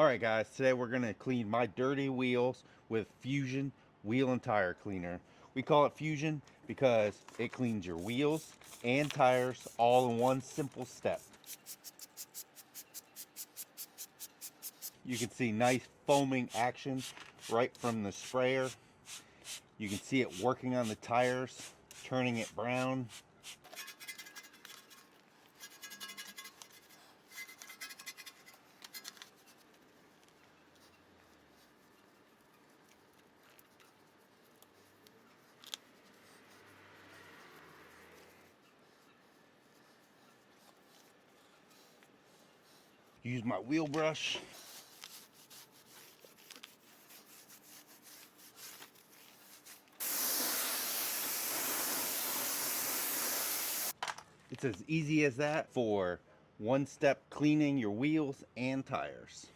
Alright guys, today we're going to clean my dirty wheels with Fusion Wheel and Tire Cleaner. We call it Fusion because it cleans your wheels and tires all in one simple step. You can see nice foaming action right from the sprayer. You can see it working on the tires, turning it brown. Use my wheel brush. It's as easy as that for one step cleaning your wheels and tires.